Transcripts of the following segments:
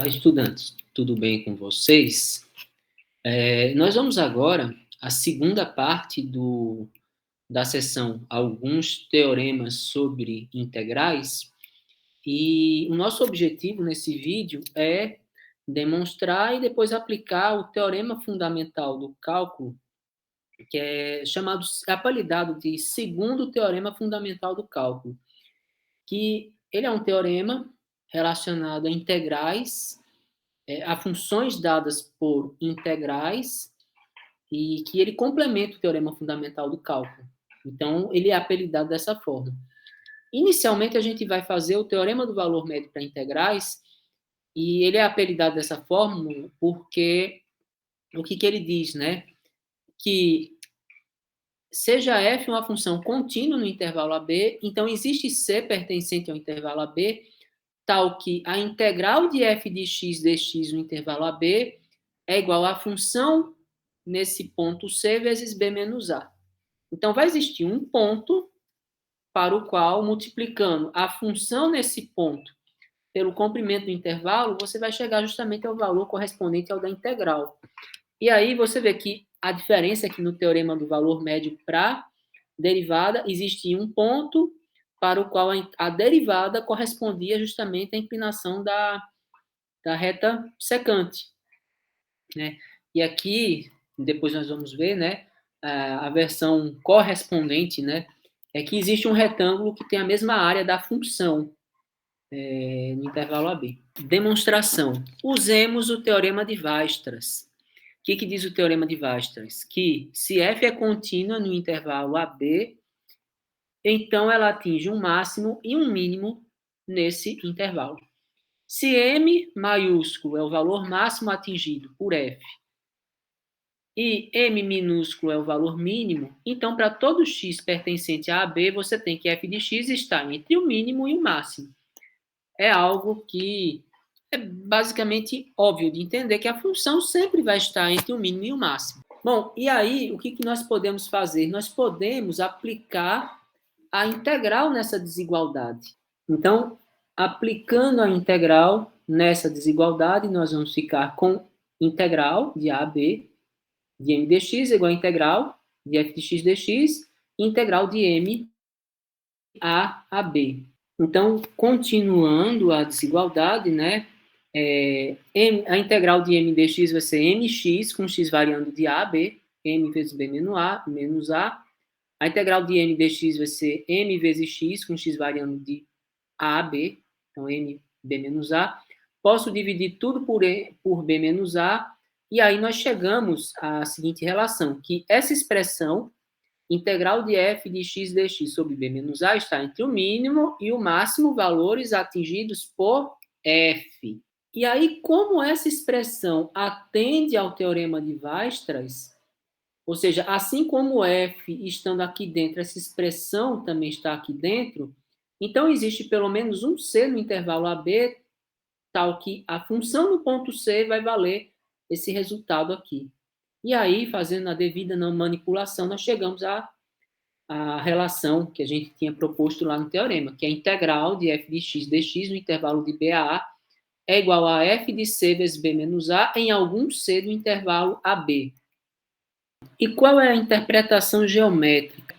estudantes, tudo bem com vocês? Nós vamos agora à segunda parte da sessão Alguns Teoremas sobre Integrais, e o nosso objetivo nesse vídeo é demonstrar e depois aplicar o teorema fundamental do cálculo, que é apelidado de segundo teorema fundamental do cálculo, que ele é um teorema relacionado a integrais, a funções dadas por integrais, e que ele complementa o teorema fundamental do cálculo. Então, ele é apelidado dessa forma. Inicialmente, a gente vai fazer o teorema do valor médio para integrais, e ele é apelidado dessa forma porque o que ele diz, né? Que seja f uma função contínua no intervalo AB, então existe C pertencente ao intervalo AB, tal que a integral de f de x dx no intervalo AB é igual à função nesse ponto C vezes B menos A. Então, vai existir um ponto para o qual, multiplicando a função nesse ponto pelo comprimento do intervalo, você vai chegar justamente ao valor correspondente ao da integral. E aí você vê que a diferença aqui no teorema do valor médio para derivada, existia um ponto para o qual a derivada correspondia justamente à inclinação da reta secante, né? E aqui, depois nós vamos ver, né, a versão correspondente, né, é que existe um retângulo que tem a mesma área da função no intervalo AB. Demonstração. Usemos o teorema de Weierstrass. O que diz o teorema de Weierstrass? Que se f é contínua no intervalo AB, então ela atinge um máximo e um mínimo nesse intervalo. Se M maiúsculo é o valor máximo atingido por f e M minúsculo é o valor mínimo, então para todo x pertencente a AB, você tem que f de x está entre o mínimo e o máximo. É algo que é basicamente óbvio de entender, que a função sempre vai estar entre o mínimo e o máximo. Bom, e aí, o que nós podemos fazer? Nós podemos aplicar a integral nessa desigualdade. Então, aplicando a integral nessa desigualdade, nós vamos ficar com integral de A a B de m dx igual a integral de f de x dx, integral de m a b. Então, continuando a desigualdade, né, a integral de m dx vai ser mx, com x variando de a a b, m vezes b menos a. A integral de m dx vai ser m vezes x, com x variando de a a b, então m b menos a. Posso dividir tudo por b menos a, e aí nós chegamos à seguinte relação, que essa expressão, integral de f de x dx sobre b menos a, está entre o mínimo e o máximo valores atingidos por f. E aí, como essa expressão atende ao teorema de Weierstrass, ou seja, assim como f estando aqui dentro, essa expressão também está aqui dentro, então existe pelo menos um c no intervalo AB, tal que a função no ponto C vai valer esse resultado aqui. E aí, fazendo a devida manipulação, nós chegamos à relação que a gente tinha proposto lá no teorema, que é a integral de f de x dx no intervalo de B a A é igual a f de c vezes b menos a em algum c do intervalo AB. E qual é a interpretação geométrica?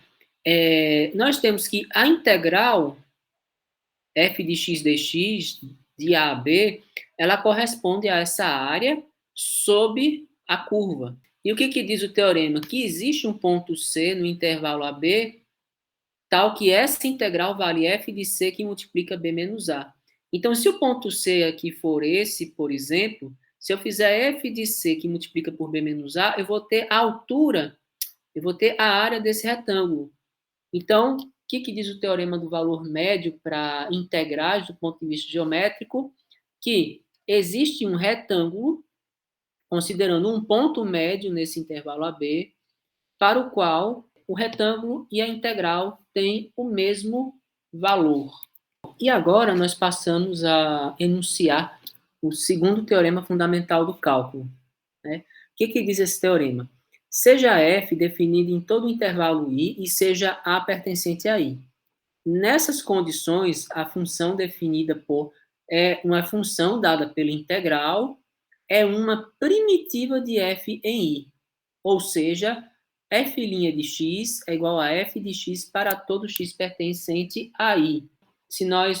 Nós temos que a integral f de x dx de A a B, ela corresponde a essa área sob a curva. E o que diz o teorema? Que existe um ponto C no intervalo AB, tal que essa integral vale f de c que multiplica b menos a. Então, se o ponto C aqui for esse, por exemplo, se eu fizer f de c que multiplica por b menos a, eu vou ter a altura, eu vou ter a área desse retângulo. Então, o que diz o teorema do valor médio para integrais do ponto de vista geométrico? Que existe um retângulo, considerando um ponto médio nesse intervalo AB, para o qual o retângulo e a integral têm o mesmo valor. E agora nós passamos a enunciar o segundo teorema fundamental do cálculo, né? O que diz esse teorema? Seja f definido em todo o intervalo i e seja a pertencente a i. Nessas condições, a função definida por é uma função dada pela integral, é uma primitiva de f em i. Ou seja, f' de x é igual a f de x para todo x pertencente a i.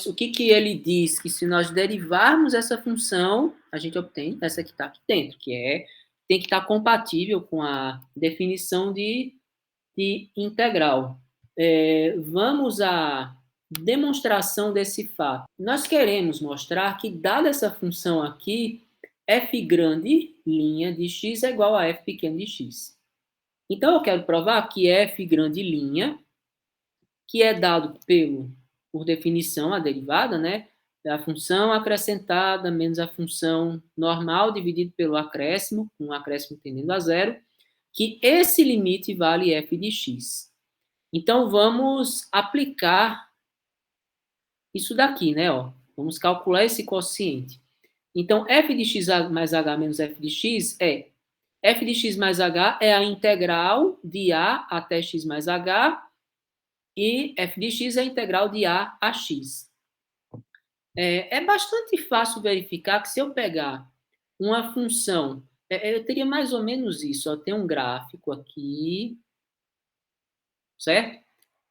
O que ele diz? Que se nós derivarmos essa função, a gente obtém essa que está aqui dentro, tem que estar compatível com a definição de integral. Vamos à demonstração desse fato. Nós queremos mostrar que, dada essa função aqui, f grande linha de x é igual a f pequeno de x. Então, eu quero provar que f grande linha, que é dado por definição, a derivada, né? A função acrescentada menos a função normal dividido pelo acréscimo, com o acréscimo tendendo a zero, que esse limite vale f de x. Então, vamos aplicar isso daqui, né? Ó. Vamos calcular esse quociente. Então, f de x mais h menos f de x é f de x mais h é a integral de a até x mais h, e f de x é a integral de a x. É bastante fácil verificar que se eu pegar uma função, eu teria mais ou menos isso, ó, tem um gráfico aqui, certo?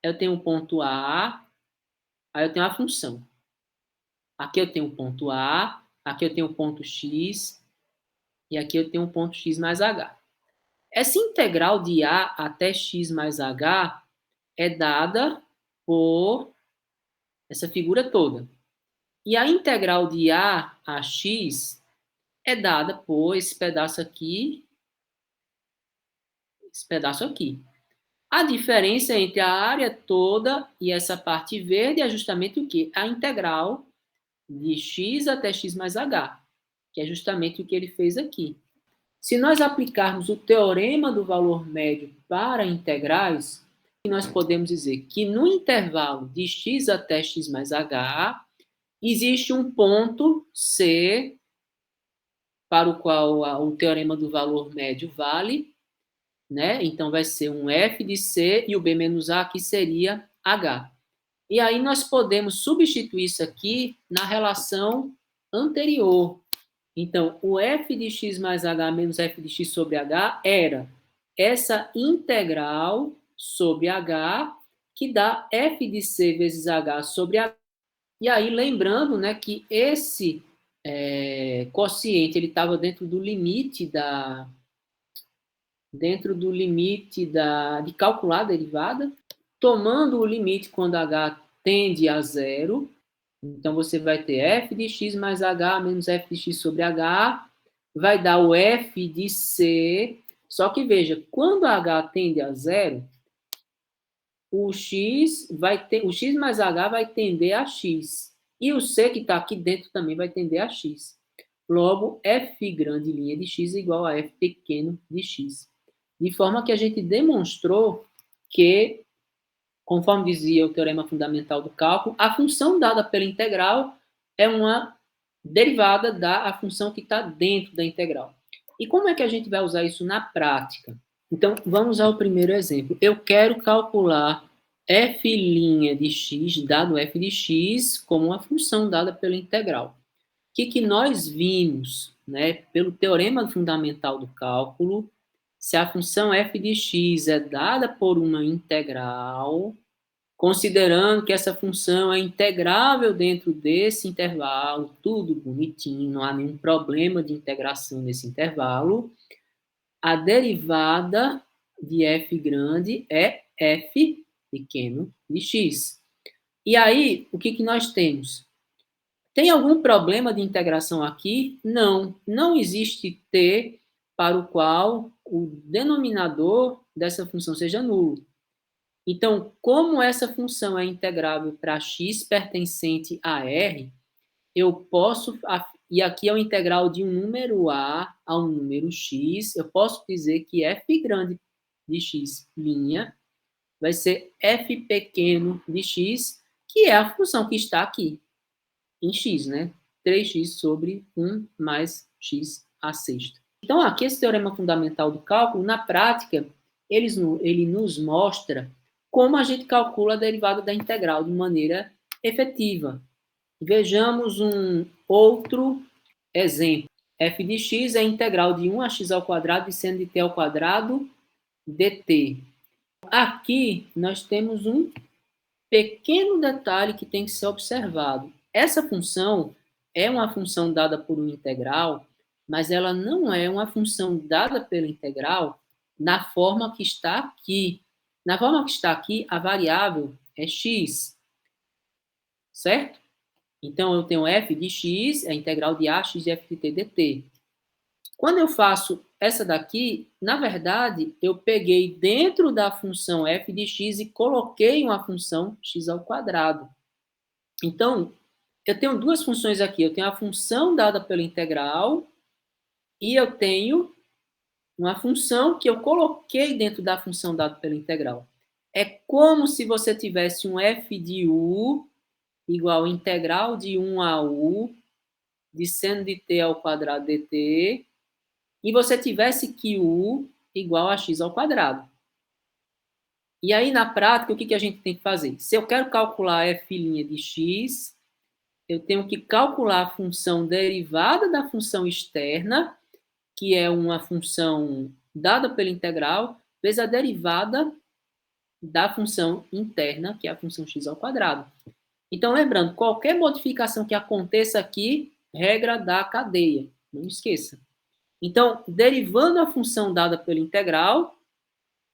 Eu tenho um ponto A, aí eu tenho a função. Aqui eu tenho um ponto A, aqui eu tenho um ponto X, e aqui eu tenho um ponto X mais H. Essa integral de A até X mais H é dada por essa figura toda. E a integral de A a X é dada por esse pedaço aqui, esse pedaço aqui. A diferença entre a área toda e essa parte verde é justamente o quê? A integral de x até x mais h, que é justamente o que ele fez aqui. Se nós aplicarmos o teorema do valor médio para integrais, nós podemos dizer que no intervalo de x até x mais h, existe um ponto C para o qual o teorema do valor médio vale, né? Então vai ser um f de C e o b menos a aqui seria h. E aí nós podemos substituir isso aqui na relação anterior. Então, o f de x mais h menos f de x sobre h era essa integral sobre h, que dá f de c vezes h sobre h. E aí, lembrando, né, que esse quociente ele estava dentro do limite de calcular a derivada, tomando o limite quando h tende a zero. Então, você vai ter f de x mais h menos f de x sobre h, vai dar o f de c, só que veja, quando h tende a zero, o x mais h vai tender a x, e o c que está aqui dentro também vai tender a x. Logo, f grande linha de x é igual a f pequeno de x. De forma que a gente demonstrou que, conforme dizia o teorema fundamental do cálculo, a função dada pela integral é uma derivada da função que está dentro da integral. E como é que a gente vai usar isso na prática? Então, vamos ao primeiro exemplo. Eu quero calcular f' de x, dado f de x, como uma função dada pela integral. O que nós vimos, né, pelo teorema fundamental do cálculo, se a função f de x é dada por uma integral, considerando que essa função é integrável dentro desse intervalo, tudo bonitinho, não há nenhum problema de integração nesse intervalo, a derivada de f grande é f pequeno de x. E aí, o que nós temos? Tem algum problema de integração aqui? Não. Não existe t para o qual o denominador dessa função seja nulo. Então, como essa função é integrável para x pertencente a R, eu posso, e aqui é o integral de um número a um número x, eu posso dizer que f grande de x' vai ser f pequeno de x, que é a função que está aqui, em x, né? 3x sobre 1 mais x à sexta. Então, aqui esse teorema fundamental do cálculo, na prática, ele nos mostra como a gente calcula a derivada da integral de maneira efetiva. Vejamos um outro exemplo. F de x é a integral de 1 a x ao quadrado de seno de t ao quadrado dt. Aqui nós temos um pequeno detalhe que tem que ser observado. Essa função é uma função dada por um integral, mas ela não é uma função dada pela integral na forma que está aqui. Na forma que está aqui, a variável é x, certo? Então, eu tenho f de x, é a integral de a x de f de t dt. Quando eu faço essa daqui, na verdade, eu peguei dentro da função f de x e coloquei uma função x ao quadrado. Então, eu tenho duas funções aqui. Eu tenho a função dada pela integral e eu tenho uma função que eu coloquei dentro da função dada pela integral. É como se você tivesse um f de u igual a integral de 1 a u de seno de t ao quadrado dt e você tivesse que u igual a x ao quadrado. E aí, na prática, o que a gente tem que fazer? Se eu quero calcular f' de x, eu tenho que calcular a função derivada da função externa, que é uma função dada pela integral, vezes a derivada da função interna, que é a função x ao quadrado. Então, lembrando, qualquer modificação que aconteça aqui, regra da cadeia. Não esqueça. Então, derivando a função dada pela integral,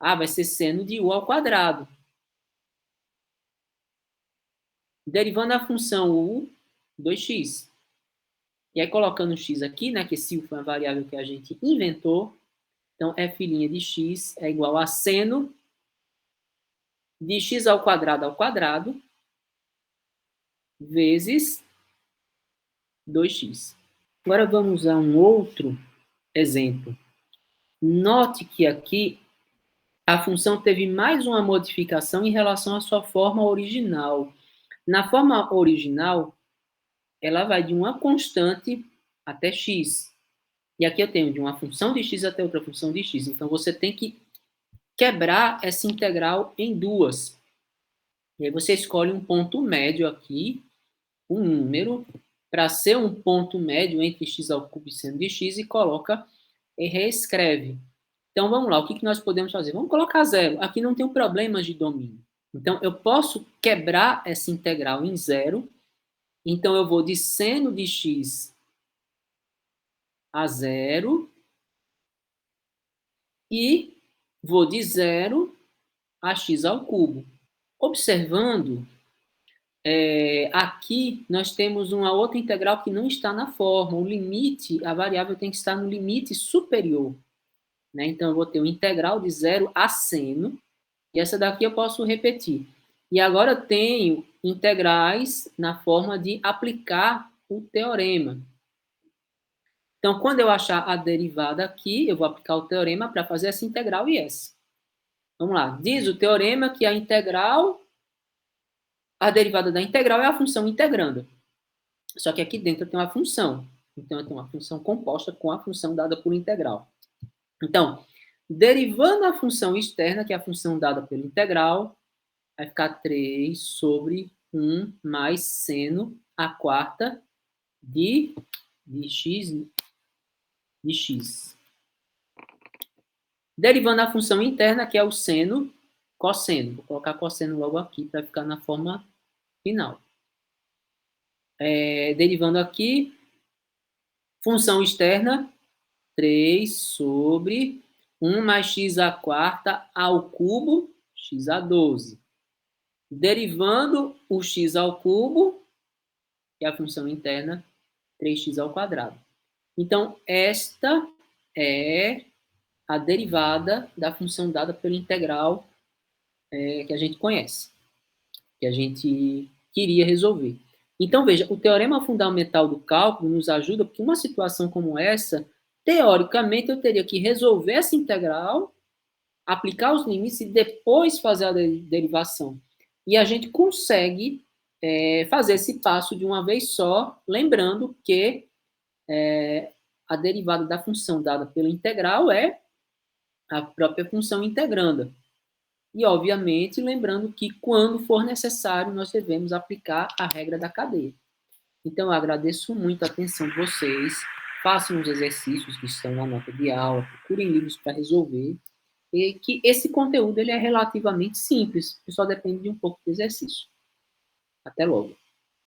vai ser seno de u ao quadrado. Derivando a função u, 2x. E aí, colocando o x aqui, né, que esse u foi uma variável que a gente inventou, então, f' de x é igual a seno de x ao quadrado, vezes 2x. Agora, vamos a um outro exemplo. Note que aqui a função teve mais uma modificação em relação à sua forma original. Na forma original, ela vai de uma constante até x. E aqui eu tenho de uma função de x até outra função de x. Então, você tem que quebrar essa integral em duas. E aí você escolhe um ponto médio aqui, um número, para ser um ponto médio entre x ao cubo e seno de x, e coloca e reescreve. Então, vamos lá, o que nós podemos fazer? Vamos colocar zero. Aqui não tem problemas de domínio. Então, eu posso quebrar essa integral em zero. Então, eu vou de seno de x a zero e vou de zero a x ao cubo. Observando, aqui nós temos uma outra integral que não está na forma. O limite, a variável tem que estar no limite superior. Né? Então, eu vou ter uma integral de zero a seno. E essa daqui eu posso repetir. E agora eu tenho integrais na forma de aplicar o teorema. Então, quando eu achar a derivada aqui, eu vou aplicar o teorema para fazer essa integral e essa. Vamos lá. Diz o teorema que a derivada da integral é a função integranda. Só que aqui dentro eu tenho uma função. Então, eu tenho uma função composta com a função dada por integral. Então, derivando a função externa, que é a função dada pela integral, vai ficar 3 sobre 1 mais seno a quarta de x. Derivando a função interna, que é o seno, cosseno. Vou colocar cosseno logo aqui para ficar na forma final. Derivando aqui, função externa, 3 sobre 1 mais x à quarta ao cubo, x a 12. Derivando o x ao cubo, que é a função interna, 3x ao quadrado. Então, esta é a derivada da função dada pela integral que a gente conhece, que a gente queria resolver. Então, veja, o teorema fundamental do cálculo nos ajuda, porque uma situação como essa, teoricamente, eu teria que resolver essa integral, aplicar os limites e depois fazer a derivação. E a gente consegue fazer esse passo de uma vez só, lembrando que a derivada da função dada pela integral é a própria função integranda. E, obviamente, lembrando que, quando for necessário, nós devemos aplicar a regra da cadeia. Então, eu agradeço muito a atenção de vocês. Façam os exercícios que estão na nota de aula, procurem livros para resolver. E que esse conteúdo ele é relativamente simples, só depende de um pouco de exercício. Até logo.